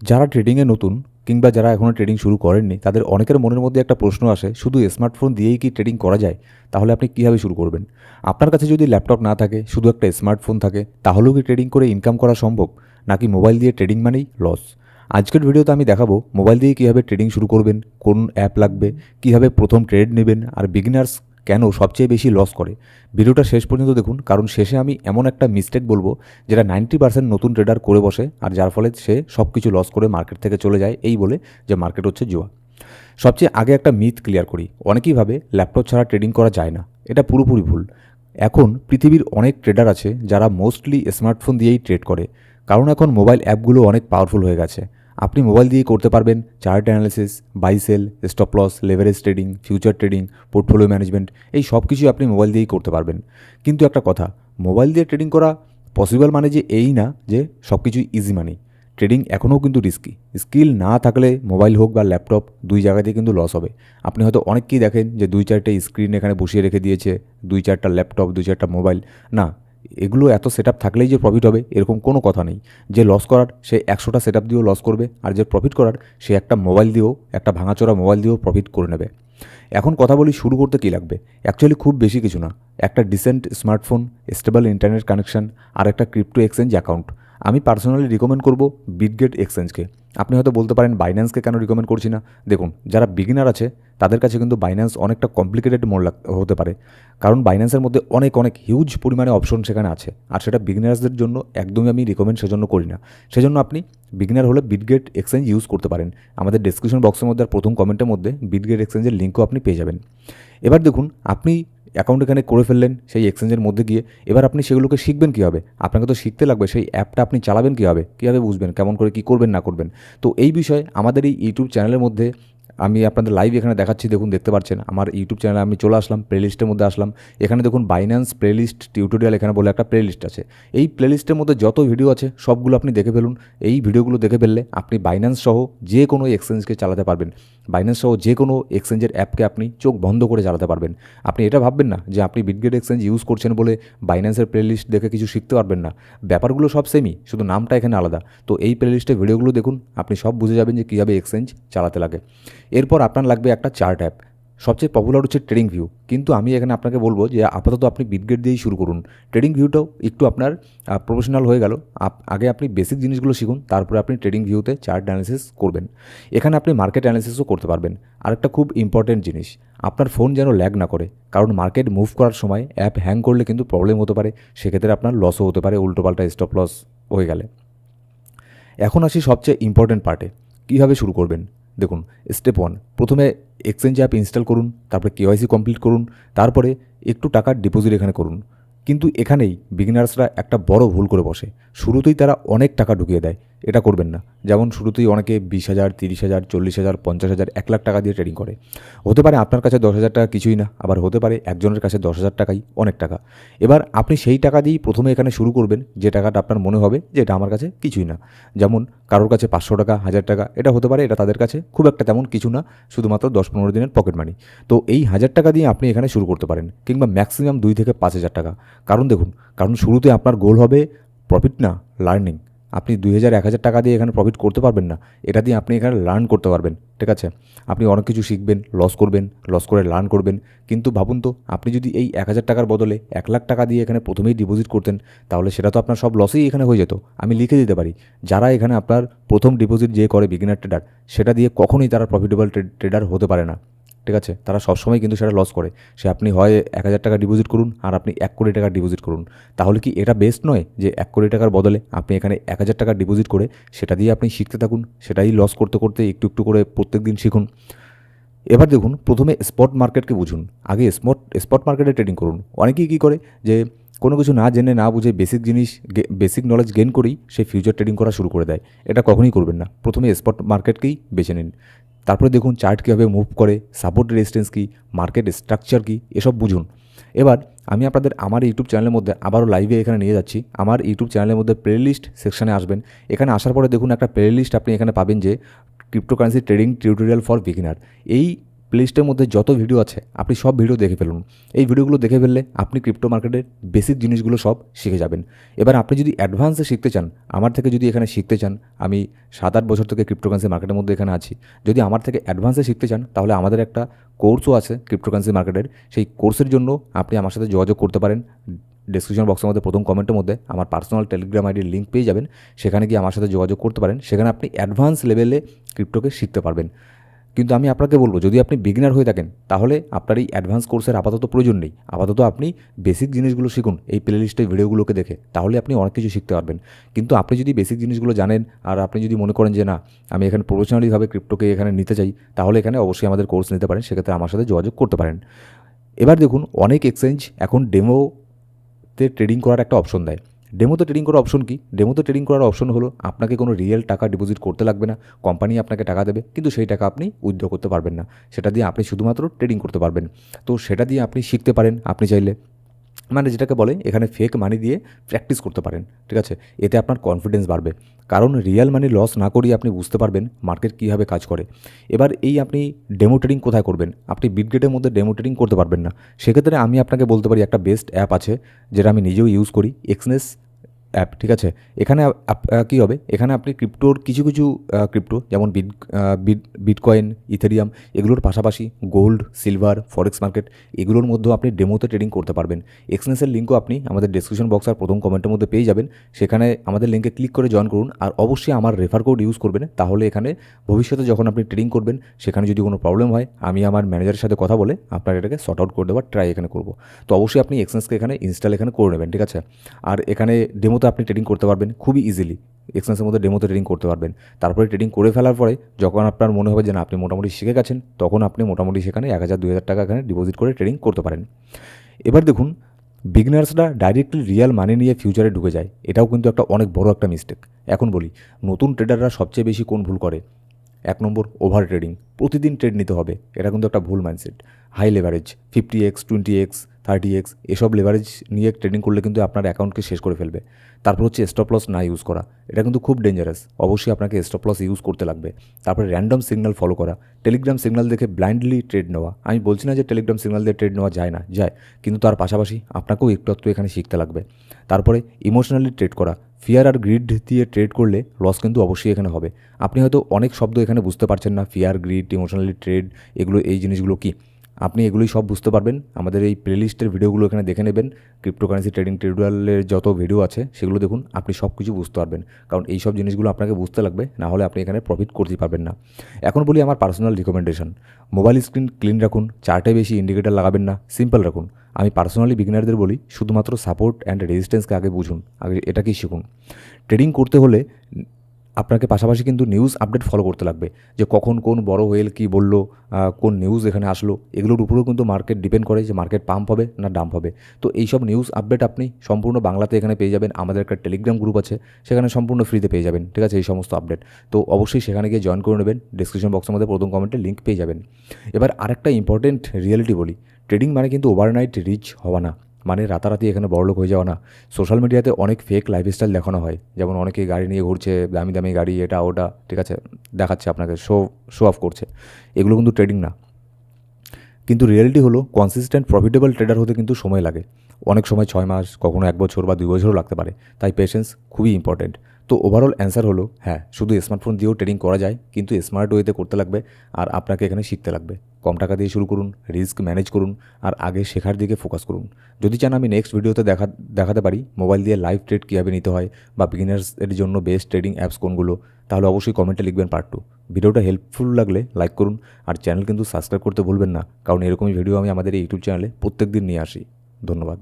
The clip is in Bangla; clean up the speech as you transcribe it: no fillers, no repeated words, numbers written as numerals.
যারা ট্রেডিংয়ে নতুন কিংবা যারা এখনও ট্রেডিং শুরু করেননি তাদের অনেকের মনের মধ্যে একটা প্রশ্ন আসে, শুধু স্মার্টফোন দিয়েই কি ট্রেডিং করা যায়? তাহলে আপনি কীভাবে শুরু করবেন? আপনার কাছে যদি ল্যাপটপ না থাকে, শুধু একটা স্মার্টফোন থাকে, তাহলেও কি ট্রেডিং করে ইনকাম করা সম্ভব? নাকি মোবাইল দিয়ে ট্রেডিং মানেই লস? আজকের ভিডিওতে আমি দেখাবো মোবাইল দিয়ে কীভাবে ট্রেডিং শুরু করবেন, কোন অ্যাপ লাগবে, কীভাবে প্রথম ট্রেড নেবেন, আর বিগিনার্স কেন সবচেয়ে বেশি লস করে। ভিডিওটা শেষ পর্যন্ত দেখুন, কারণ শেষে আমি এমন একটা মিস্টেক বলবো যেটা 90% নতুন ট্রেডার করে বসে, আর যার ফলে সে সব কিছু লস করে মার্কেট থেকে চলে যায় এই বলে যে মার্কেট হচ্ছে জুয়া। সবচেয়ে আগে একটা মিথ ক্লিয়ার করি। অনেকেই ভাবে ল্যাপটপ ছাড়া ট্রেডিং করা যায় না। এটা পুরোপুরি ভুল। এখন পৃথিবীর অনেক ট্রেডার আছে যারা মোস্টলি স্মার্টফোন দিয়েই ট্রেড করে, কারণ এখন মোবাইল অ্যাপগুলো অনেক পাওয়ারফুল হয়ে গেছে। আপনি মোবাইল দিয়েই করতে পারবেন chart analysis, buy sell, stop loss, leverage trading, future trading, portfolio management, এই সব কিছুই আপনি মোবাইল দিয়েই করতে পারবেন। কিন্তু একটা কথা, মোবাইল দিয়ে ট্রেডিং করা পসিবল মানে যে এই না যে সব কিছুই ইজি মানি। ট্রেডিং এখনও কিন্তু রিস্কি। স্কিল না থাকলে মোবাইল হোক বা ল্যাপটপ, দুই জায়গাতেই কিন্তু লস হবে। আপনি হয়তো অনেককেই দেখেন যে 2-4টে স্ক্রিন এখানে বসিয়ে রেখে দিয়েছে, 2-4টা ল্যাপটপ, 2-4টা মোবাইল। না, এগুলো এত সেট থাকলেই যে প্রফিট হবে এরকম কোনো কথা নেই। যে লস করার সে 100টা সেট দিয়েও লস করবে, আর যে প্রফিট করার সে একটা মোবাইল দিয়েও, একটা ভাঙাচোরা মোবাইল দিয়েও প্রফিট করে নেবে। এখন কথা বলি শুরু করতে কী লাগবে। অ্যাকচুয়ালি খুব বেশি কিছু না। একটা decent smartphone, stable internet connection, আর একটা ক্রিপ্টো এক্সচেঞ্জ অ্যাকাউন্ট। আমি পার্সোনালি রিকমেন্ড করব বিটগেট এক্সচেঞ্জকে। আপনি হয়তো বলতে পারেন বাইন্যান্সকে কেন রিকমেন্ড করছি না। দেখুন, যারা বিগিনার আছে তাদের কাছে কিন্তু বাইন্যান্স অনেকটা কমপ্লিকেটেড হতে পারে, কারণ বাইন্যান্সের মধ্যে অনেক অনেক হিউজ পরিমাণে অপশন সেখানে আছে, আর সেটা বিগিনার্সদের জন্য একদমই আমি রিকমেন্ড সেজন্য করি না। সেজন্য আপনি বিগিনার হলে বিটগেট এক্সচেঞ্জ ইউজ করতে পারেন। আমাদের ডেসক্রিপশন বক্সের মধ্যে আর প্রথম কমেন্টের মধ্যে বিটগেট এক্সচেঞ্জের লিঙ্কও আপনি পেয়ে যাবেন। এবার দেখুন, আপনি অ্যাকাউন্ট এখানে করে ফেললেন সেই এক্সচেঞ্জের মধ্যে গিয়ে, এবার আপনি সেগুলোকে শিখবেন কীভাবে। আপনাকে তো শিখতে লাগবে সেই অ্যাপটা আপনি চালাবেন কীভাবে বুঝবেন, কেমন করে কী করবেন না করবেন। তো এই বিষয়ে আমাদের এই ইউটিউব চ্যানেলের মধ্যে আমি আপনাদের লাইভ এখানে দেখাচ্ছি। দেখুন, দেখতে পাচ্ছেন আমার ইউটিউব চ্যানেলে আমি চলে আসলাম, প্লেলিস্টের মধ্যে আসলাম। এখানে দেখুন বাইন্যান্স প্লেলিস্ট টিউটোরিয়াল এখানে বলে একটা প্লেলিস্ট আছে। এই প্লেলিস্টের মধ্যে যত ভিডিও আছে সবগুলো আপনি দেখে ফেলুন। এই ভিডিওগুলো দেখে ফেললে আপনি বাইন্যান্স সহ যে কোনো এক্সচেঞ্জকে চালাতে পারবেন। বাইন্যান্স সহ যে কোনো এক্সচেঞ্জের অ্যাপকে আপনি চোখ বন্ধ করে চালাতে পারবেন। আপনি এটা ভাববেন না যে আপনি বিটগেট এক্সচেঞ্জ ইউজ করছেন বলে বাইন্যান্সের প্লেলিস্ট দেখে কিছু শিখতে পারবেন না। ব্যাপারগুলো সব সেমই, শুধু নামটা এখানে আলাদা। তো এই প্লেলিস্টে ভিডিওগুলো দেখুন, আপনি সব বুঝে যাবেন যে কীভাবে এক্সচেঞ্জ চালাতে লাগে। এরপর আপনার লাগবে একটা চার্ট অ্যাপ। সবচেয়ে পপুলার হচ্ছে ট্রেডিং ভিউ, কিন্তু আমি এখানে আপনাকে বলবো যে আপাতত আপনি বিটগেট দিয়েই শুরু করুন। ট্রেডিং ভিউটাও একটু আপনার প্রফেশনাল হয়ে গেল। আগে আপনি বেসিক জিনিসগুলো শিখুন, তারপরে আপনি ট্রেডিং ভিউতে চার্ট অ্যানালিসিস করবেন। এখানে আপনি মার্কেট অ্যানালিসিসও করতে পারবেন। আরেকটা খুব ইম্পর্টেন্ট জিনিস, আপনার ফোন যেন ল্যাগ না করে, কারণ মার্কেট মুভ করার সময় অ্যাপ হ্যাং করলে কিন্তু প্রবলেম হতে পারে। সেক্ষেত্রে আপনার লসও হতে পারে, উল্টোপাল্টা স্টপ লস হয়ে গেলে। এখন আসি সবচেয়ে ইম্পর্টেন্ট পার্টে, কীভাবে শুরু করবেন। দেখুন, স্টেপ 1, প্রথমে এক্সচেঞ্জ অ্যাপ ইনস্টল করুন, তারপরে কেওয়াইসি কমপ্লিট করুন, তারপরে একটু টাকার ডিপোজিট এখানে করুন। কিন্তু এখানেই বিগিনার্সরা একটা বড় ভুল করে বসে। শুরুতেই তারা অনেক টাকা ঢুকিয়ে দেয়। এটা করবেন না। যেমন শুরুতেই অনেকে 20,000, 30,000, 40,000, 50,000, 1 লাখ টাকা দিয়ে ট্রেডিং করে। হতে পারে আপনার কাছে 10,000 টাকা কিছুই না, আবার হতে পারে একজনের কাছে 10,000 টাকাই অনেক টাকা। এবার আপনি সেই টাকা দিয়েই প্রথমে এখানে শুরু করবেন, যে টাকাটা আপনার মনে হবে যে এটা আমার কাছে কিছুই না। যেমন কারোর কাছে 500 টাকা, 1000 টাকা, এটা হতে পারে এটা তাদের কাছে খুব একটা তেমন কিছু না, শুধুমাত্র 10-15 দিনের পকেট মানি। তো এই 1000 টাকা দিয়ে আপনি এখানে শুরু করতে পারেন, কিংবা ম্যাক্সিমাম 2 থেকে 5,000 টাকা। কারণ দেখুন, শুরুতে আপনার গোল হবে প্রফিট না, লার্নিং। আপনি 2,000, 1,000 টাকা দিয়ে এখানে প্রফিট করতে পারবেন না। এটা দিয়ে আপনি এখানে লার্ন করতে পারবেন। ঠিক আছে, আপনি অনেক কিছু শিখবেন, লস করবেন, লস করে লার্ন করবেন। কিন্তু ভাবুন তো, আপনি যদি এই 1,000 টাকার বদলে 1 লাখ টাকা দিয়ে এখানে প্রথমেই ডিপোজিট করতেন, তাহলে সেটা তো আপনার সব লসেই এখানে হয়ে যেত। আমি লিখে দিতে পারি, যারা এখানে আপনার প্রথম ডিপোজিট যে করে বিগিনার ট্রেডার, সেটা দিয়ে কখনোই তারা প্রফিটেবল ট্রেডার হতে পারে না। ঠিক আছে, তারা সবসময় কিন্তু সেটা লস করে। সে আপনি হয় 1,000 টাকা ডিপোজিট করুন, আর আপনি 1 কোটি টাকা ডিপোজিট করুন। তাহলে কি এটা বেস্ট নয় যে 1 কোটি টাকার বদলে আপনি এখানে 1,000 টাকা ডিপোজিট করে সেটা দিয়ে আপনি শিখতে থাকুন, সেটাই লস করতে করতে একটু একটু করে প্রত্যেক দিন শিখুন। এবার দেখুন, প্রথমে স্পট মার্কেটকে বুঝুন। আগে স্পট মার্কেটে ট্রেডিং করুন। অনেকেই কী করে যে কোনো কিছু না জেনে না বুঝে বেসিক নলেজ গেইন করেই সে ফিউচার ট্রেডিং করা শুরু করে দেয়। এটা কখনোই করবেন না। প্রথমে স্পট মার্কেটকেই বেছে নিন। তারপরে দেখুন চার্ট কীভাবে মুভ করে, সাপোর্ট রেজিস্ট্যান্স কী, মার্কেট স্ট্রাকচার কী, এসব বুঝুন। এবার আমি আপনাদের আমার ইউটিউব চ্যানেলের মধ্যে আবারও লাইভে এখানে নিয়ে যাচ্ছি। আমার ইউটিউব চ্যানেলের মধ্যে প্লেলিস্ট সেকশানে আসবেন। এখানে আসার পরে দেখুন একটা প্লেলিস্ট আপনি এখানে পাবেন যে cryptocurrency trading tutorial for beginner. এই প্লেলিস্টের মধ্যে যত ভিডিও আছে আপনি সব ভিডিও দেখে ফেলুন। এই ভিডিওগুলো দেখে ফেললে আপনি ক্রিপ্টো মার্কেটের বেসিক জিনিসগুলো সব শিখে যাবেন। এবার আপনি যদি অ্যাডভান্সে শিখতে চান, আমার থেকে যদি এখানে শিখতে চান, আমি 7-8 বছর থেকে ক্রিপ্টোকারেন্সি মার্কেটের মধ্যে এখানে আছি, যদি আমার থেকে অ্যাডভান্সে শিখতে চান তাহলে আমাদের একটা কোর্সও আছে ক্রিপ্টোকারেন্সি মার্কেটের। সেই কোর্সের জন্য আপনি আমার সাথে যোগাযোগ করতে পারেন। ডেসক্রিপশন বক্সের মধ্যে প্রথম কমেন্টের মধ্যে আমার পার্সোনাল টেলিগ্রাম আইডির লিঙ্ক পেয়ে যাবেন। সেখানে গিয়ে আমার সাথে যোগাযোগ করতে পারেন। সেখানে আপনি অ্যাডভান্স লেভেলে ক্রিপ্টোকে শিখতে পারবেন। কিন্তু আমি আপনাকে বলবো, যদি আপনি বিগিনার হয়ে থাকেন তাহলে আপনার এই অ্যাডভান্স কোর্সের আপাতত প্রয়োজন নেই। আপাতত আপনি বেসিক জিনিসগুলো শিখুন এই প্লেলিস্টের ভিডিওগুলোকে দেখে, তাহলে আপনি অনেক কিছু শিখতে পারবেন। কিন্তু আপনি যদি বেসিক জিনিসগুলো জানেন আর আপনি যদি মনে করেন যে না, আমি এখানে প্রফেশনালিভাবে ক্রিপ্টোকে এখানে নিতে চাই, তাহলে এখানে অবশ্যই আমাদের কোর্স নিতে পারেন। সেক্ষেত্রে আমার সাথে যোগাযোগ করতে পারেন। এবার দেখুন, অনেক এক্সচেঞ্জ এখন ডেমোতে ট্রেডিং করার একটা অপশন দেয়। ডেমোতে ট্রেডিং করার অপশন কি? ডেমোতে ট্রেডিং করার অপশন হলো আপনাকে কোনো রিয়েল টাকা ডিপোজিট করতে লাগবে না। কোম্পানি আপনাকে টাকা দেবে, কিন্তু সেই টাকা আপনি উইথড্র করতে পারবেন না। সেটা দিয়ে আপনি শুধুমাত্র ট্রেডিং করতে পারবেন। তো সেটা দিয়ে আপনি শিখতে পারেন আপনি চাইলে, মানে যেটাকে বলে এখানে ফেক মানি দিয়ে প্র্যাকটিস করতে পারেন। ঠিক আছে, এতে আপনার কনফিডেন্স বাড়বে, কারণ রিয়েল মানি লস না করিয়ে আপনি বুঝতে পারবেন মার্কেট কীভাবে কাজ করে। এবার এই আপনি ডেমো ট্রেডিং কোথায় করবেন? আপনি বিটগেটের মধ্যে ডেমো ট্রেডিং করতে পারবেন না। সেক্ষেত্রে আমি আপনাকে বলতে পারি একটা বেস্ট অ্যাপ আছে, যেটা আমি নিজেও ইউজ করি, এক্সনেস অ্যাপ। ঠিক আছে, এখানে কী হবে, এখানে আপনি ক্রিপ্টোর কিছু কিছু ক্রিপ্টো যেমন বিটকয়েন, ইথেরিয়াম, এগুলোর পাশাপাশি গোল্ড, সিলভার, ফরেক্স মার্কেট, এগুলোর মধ্যেও আপনি ডেমোতে ট্রেডিং করতে পারবেন। এক্সনেসের লিঙ্কও আপনি আমাদের ডেসক্রিপশন বক্স আর প্রথম কমেন্টের মধ্যে পেয়ে যাবেন। সেখানে আমাদের লিঙ্কে ক্লিক করে জয়েন করুন, আর অবশ্যই আমার রেফার কোড ইউজ করবেন। তাহলে এখানে ভবিষ্যতে যখন আপনি ট্রেডিং করবেন, সেখানে যদি কোনো প্রবলেম হয়, আমি আমার ম্যানেজারের সাথে কথা বলে আপনার এটাকে সর্ট আউট করে দেওয়ার ট্রাই এখানে করব। তো অবশ্যই আপনি এক্সনেসকে এখানে ইনস্টল এখানে করে নেবেন। ঠিক আছে, আর এখানে ডেমোতে আপনি ট্রেডিং করতে পারবেন খুবই ইজিলি। এক্সচেঞ্জের মধ্যে ডেমোতে ট্রেডিং করতে পারবেন। তারপরে ট্রেডিং করে ফেলার পরে যখন আপনার মনে হবে যে না, আপনি মোটামুটি শিখে গেছেন, তখন আপনি মোটামুটি সেখানে 1000-2000 টাকা এখানে ডিপোজিট করে ট্রেডিং করতে পারেন। এবার দেখুন, বিগিনার্সরা ডাইরেক্টলি রিয়াল মানি নিয়ে ফিউচারে ঢুকে যায়। এটাও কিন্তু একটা অনেক বড় একটা মিস্টেক। এখন বলি, নতুন ট্রেডাররা সবচেয়ে বেশি কোন ভুল করে? 1 নম্বর, ওভার ট্রেডিং। প্রতিদিন ট্রেড নিতে হবে, এটা কিন্তু একটা ভুল mindset. High leverage 50x, 20x, 30x এসব লেভারেজ নিয়ে ট্রেডিং করলে কিন্তু আপনার অ্যাকাউন্টকে শেষ করে ফেলবে। তারপর হচ্ছে স্টপ লস না ইউজ করা, এটা কিন্তু খুব ডেঞ্জারাস। অবশ্যই আপনাকে স্টপ লস ইউজ করতে লাগবে। তারপরে র্যান্ডম সিগন্যাল ফলো করা, টেলিগ্রাম সিগন্যাল দেখে ব্লাইন্ডলি ট্রেড নেওয়া। আমি বলছি না যে টেলিগ্রাম সিগন্যাল দিয়ে ট্রেড নেওয়া যায় না, যায়, কিন্তু তার পাশাপাশি আপনাকেও একটু এখানে শিখতে লাগবে। তারপরে ইমোশনালি ট্রেড করা, ফিয়ার আর গ্রিড দিয়ে ট্রেড করলে লস কিন্তু অবশ্যই এখানে হবে। আপনি হয়তো অনেক শব্দ এখানে বুঝতে পারছেন না, ফিয়ার, গ্রিড, ইমোশনালি ট্রেড, এগুলো, এই জিনিসগুলো কী, আপনি এগুলোই সব বুঝতে পারবেন আমাদের এই প্লেলিস্টের ভিডিওগুলো এখানে দেখে নেবেন। ক্রিপ্টোকারেন্সি ট্রেডিং টিউটোরিয়ালের যত ভিডিও আছে সেগুলো দেখুন, আপনি সব কিছু বুঝতে পারবেন। কারণ এই সব জিনিসগুলো আপনাকে বুঝতে লাগবে, না হলে আপনি এখানে প্রফিট করতে পারবেন না। এখন বলি আমার personal recommendation, mobile screen clean রাখুন, চার্টে বেশি ইন্ডিকেটার লাগাবেন না, সিম্পল রাখুন। আমি পার্সোনালি বিগিনারদের বলি শুধুমাত্র সাপোর্ট অ্যান্ড রেজিস্ট্যান্সকে আগে বুঝুন, আগে এটাকেই শিখুন। ট্রেডিং করতে হলে আপনাকে পাশাপাশি কিন্তু নিউজ আপডেট ফলো করতে লাগবে, যে কখন কোন বড় হোয়েল কী বললো, কোন নিউজ এখানে আসলো, এগুলোর উপরেও কিন্তু মার্কেট ডিপেন্ড করে যে মার্কেট পাম্প হবে না ডাম্প হবে। তো এইসব নিউজ আপডেট আপনি সম্পূর্ণ বাংলাতে এখানে পেয়ে যাবেন। আমাদের একটা টেলিগ্রাম গ্রুপ আছে, সেখানে সম্পূর্ণ ফ্রিতে পেয়ে যাবেন। ঠিক আছে, এই সমস্ত আপডেট তো অবশ্যই সেখানে গিয়ে জয়েন করে নেবেন। ডিসক্রিপশন বক্সের মধ্যে প্রথম কমেন্টে লিঙ্ক পেয়ে যাবেন। এবার আরেকটা ইম্পর্টেন্ট রিয়েলিটি বলি, ট্রেডিং মানে কিন্তু ওভারনাইট রিচ হওয়া না, মানে রাতারাতি এখানে বড়লোক হয়ে যাওয়া না। সোশ্যাল মিডিয়াতে অনেক ফেক লাইফস্টাইল দেখানো হয়, যেমন অনেকে গাড়ি নিয়ে ঘুরছে, দামি দামি গাড়ি, এটা ওটা, ঠিক আছে, দেখাচ্ছে আপনাকে, শো অফ করছে। এগুলো কিন্তু ট্রেডিং না। কিন্তু রিয়েলিটি হলো, কনসিস্টেন্ট প্রফিটেবল ট্রেডার হতে কিন্তু সময় লাগে। অনেক সময় 6 মাস, কখনো 1 বছর বা 2 বছরও লাগতে পারে। তাই পেশেন্স খুবই ইম্পর্টেন্ট। তো ওভারঅল অ্যান্সার হলো হ্যাঁ, শুধু স্মার্টফোন দিয়েও ট্রেডিং করা যায়, কিন্তু স্মার্ট ওয়েতে করতে লাগবে, আর আপনাকে এখানে শিখতে লাগবে। কম টাকা দিয়ে শুরু করুন, রিস্ক ম্যানেজ করুন, আর আগে শেখার দিকে ফোকাস করুন। যদি চান আমি নেক্সট ভিডিওতে দেখাতে পারি মোবাইল দিয়ে লাইভ ট্রেড কীভাবে নিতে হয়, বা বিগিনার্সের জন্য বেস্ট ট্রেডিং অ্যাপস কোনগুলো, তাহলে অবশ্যই কমেন্টে লিখবেন পার্ট 2। ভিডিওটা হেল্পফুল লাগলে লাইক করুন, আর চ্যানেল কিন্তু সাবস্ক্রাইব করতে ভুলবেন না, কারণ এরকমই ভিডিও আমি আমাদের এই ইউটিউব চ্যানেলে প্রত্যেক দিন নিয়ে আসি। ধন্যবাদ।